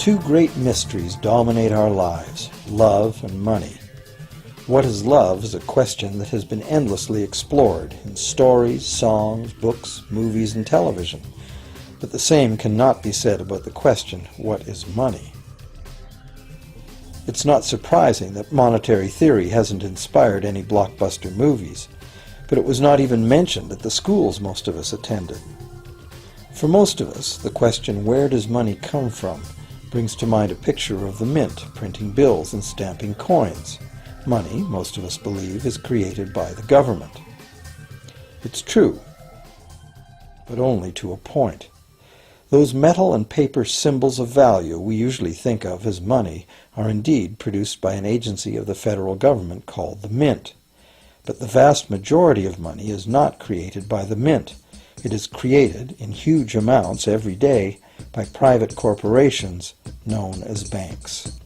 Two great mysteries dominate our lives, love and money. What is love is a question that has been endlessly explored in stories, songs, books, movies, and television. But the same cannot be said about the question, what is money? It's not surprising that monetary theory hasn't inspired any blockbuster movies, but it was not even mentioned at the schools most of us attended. For most of us, the question, where does money come from, brings to mind a picture of the mint printing bills and stamping coins. Money, most of us believe, is created by the government. It's true, but only to a point. Those metal and paper symbols of value we usually think of as money are indeed produced by an agency of the federal government called the mint. But the vast majority of money is not created by the mint. It is created in huge amounts every day by private corporations known as banks.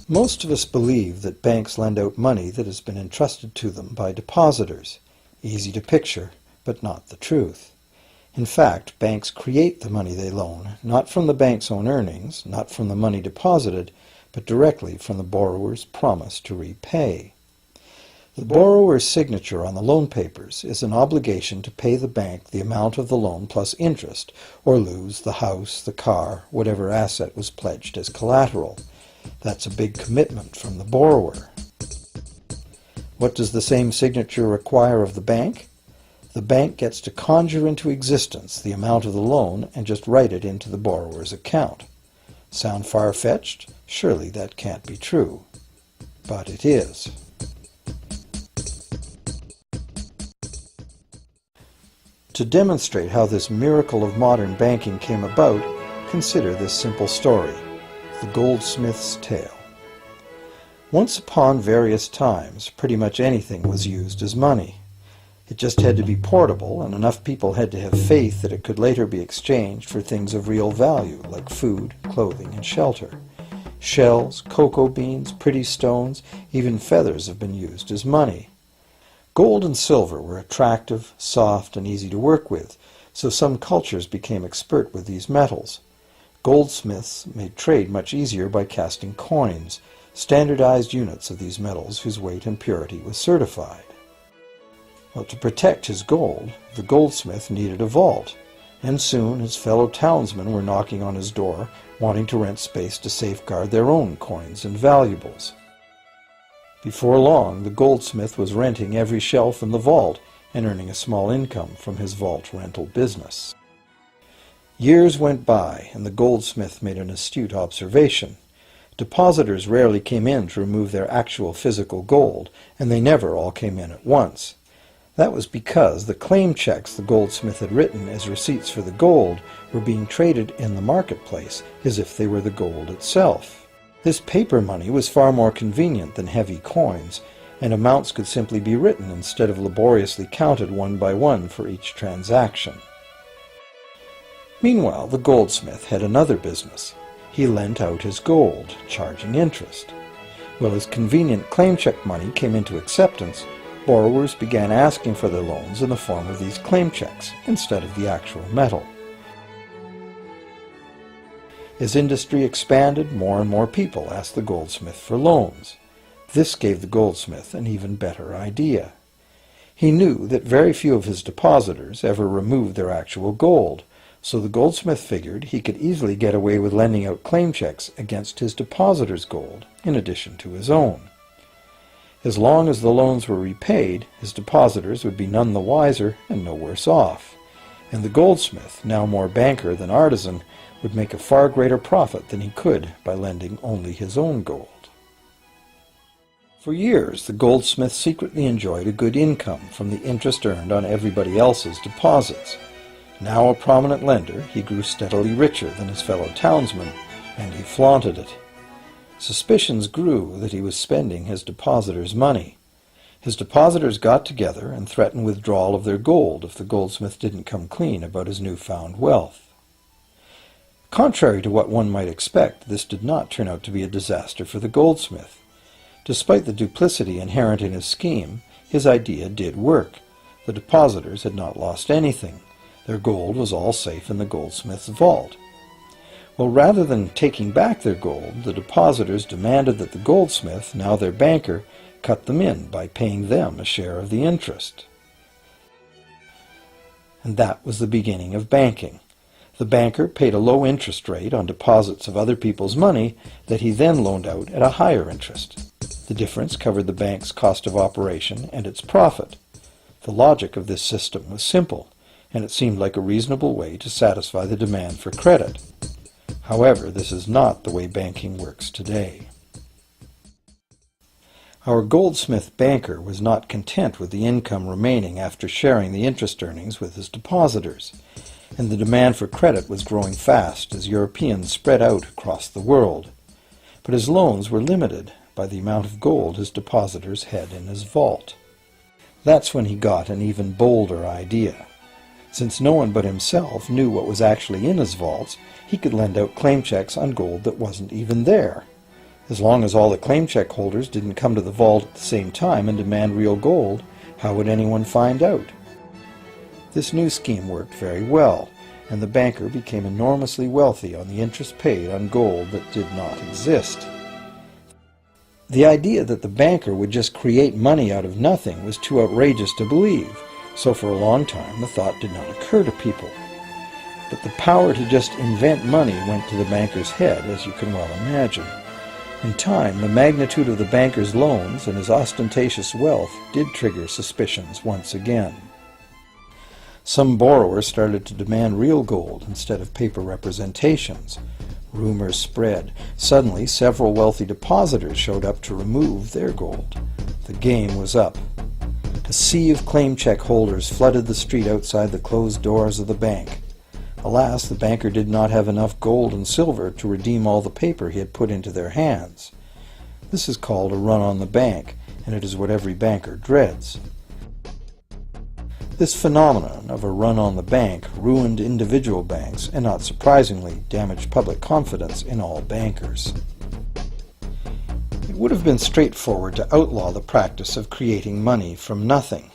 Most of us believe that banks lend out money that has been entrusted to them by depositors. Easy to picture, but not the truth. In fact, banks create the money they loan, not from the bank's own earnings, not from the money deposited, but directly from the borrower's promise to repay. The borrower's signature on the loan papers is an obligation to pay the bank the amount of the loan plus interest, or lose the house, the car, whatever asset was pledged as collateral. That's a big commitment from the borrower. What does the same signature require of the bank? The bank gets to conjure into existence the amount of the loan and just write it into the borrower's account. Sound far-fetched? Surely that can't be true. But it is. To demonstrate how this miracle of modern banking came about, consider this simple story, the goldsmith's tale. Once upon various times, pretty much anything was used as money. It just had to be portable, and enough people had to have faith that it could later be exchanged for things of real value, like food, clothing, and shelter. Shells, cocoa beans, pretty stones, even feathers have been used as money. Gold and silver were attractive, soft, and easy to work with, so some cultures became expert with these metals. Goldsmiths made trade much easier by casting coins, standardized units of these metals whose weight and purity was certified. Well, to protect his gold, the goldsmith needed a vault, and soon his fellow townsmen were knocking on his door, wanting to rent space to safeguard their own coins and valuables. Before long, the goldsmith was renting every shelf in the vault and earning a small income from his vault rental business. Years went by, and the goldsmith made an astute observation. Depositors rarely came in to remove their actual physical gold, and they never all came in at once. That was because the claim checks the goldsmith had written as receipts for the gold were being traded in the marketplace as if they were the gold itself. This paper money was far more convenient than heavy coins, and amounts could simply be written instead of laboriously counted one by one for each transaction. Meanwhile, the goldsmith had another business. He lent out his gold, charging interest. Well, as convenient claim check money came into acceptance, borrowers began asking for their loans in the form of these claim checks instead of the actual metal. As industry expanded, more and more people asked the goldsmith for loans. This gave the goldsmith an even better idea. He knew that very few of his depositors ever removed their actual gold, so the goldsmith figured he could easily get away with lending out claim checks against his depositors' gold, in addition to his own. As long as the loans were repaid, his depositors would be none the wiser and no worse off, and the goldsmith, now more banker than artisan, would make a far greater profit than he could by lending only his own gold. For years, the goldsmith secretly enjoyed a good income from the interest earned on everybody else's deposits. Now a prominent lender, he grew steadily richer than his fellow townsmen, and he flaunted it. Suspicions grew that he was spending his depositors' money. His depositors got together and threatened withdrawal of their gold if the goldsmith didn't come clean about his newfound wealth. Contrary to what one might expect, this did not turn out to be a disaster for the goldsmith. Despite the duplicity inherent in his scheme, his idea did work. The depositors had not lost anything. Their gold was all safe in the goldsmith's vault. Well, rather than taking back their gold, the depositors demanded that the goldsmith, now their banker, cut them in by paying them a share of the interest. And that was the beginning of banking. The banker paid a low interest rate on deposits of other people's money that he then loaned out at a higher interest. The difference covered the bank's cost of operation and its profit. The logic of this system was simple, and it seemed like a reasonable way to satisfy the demand for credit. However, this is not the way banking works today. Our goldsmith banker was not content with the income remaining after sharing the interest earnings with his depositors, and the demand for credit was growing fast as Europeans spread out across the world. But his loans were limited by the amount of gold his depositors had in his vault. That's when he got an even bolder idea. Since no one but himself knew what was actually in his vaults, he could lend out claim checks on gold that wasn't even there. As long as all the claim check holders didn't come to the vault at the same time and demand real gold, how would anyone find out? This new scheme worked very well, and the banker became enormously wealthy on the interest paid on gold that did not exist. The idea that the banker would just create money out of nothing was too outrageous to believe, so for a long time the thought did not occur to people. But the power to just invent money went to the banker's head, as you can well imagine. In time, the magnitude of the banker's loans and his ostentatious wealth did trigger suspicions once again. Some borrowers started to demand real gold instead of paper representations. Rumors spread. Suddenly, several wealthy depositors showed up to remove their gold. The game was up. A sea of claim check holders flooded the street outside the closed doors of the bank. Alas, the banker did not have enough gold and silver to redeem all the paper he had put into their hands. This is called a run on the bank, and it is what every banker dreads. This phenomenon of a run on the bank ruined individual banks and, not surprisingly, damaged public confidence in all bankers. It would have been straightforward to outlaw the practice of creating money from nothing.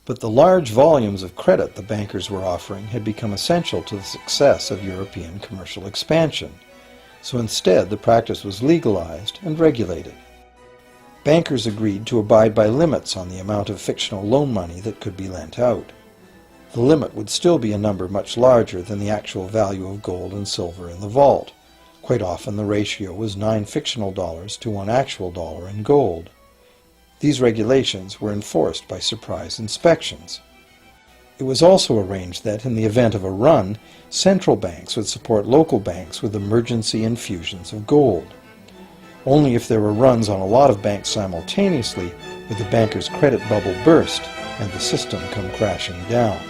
But the large volumes of credit the bankers were offering had become essential to the success of European commercial expansion, so instead the practice was legalized and regulated. Bankers agreed to abide by limits on the amount of fictional loan money that could be lent out. The limit would still be a number much larger than the actual value of gold and silver in the vault. Quite often the ratio was 9 fictional dollars to 1 actual dollar in gold. These regulations were enforced by surprise inspections. It was also arranged that, in the event of a run, central banks would support local banks with emergency infusions of gold. Only if there were runs on a lot of banks simultaneously would the banker's credit bubble burst and the system come crashing down.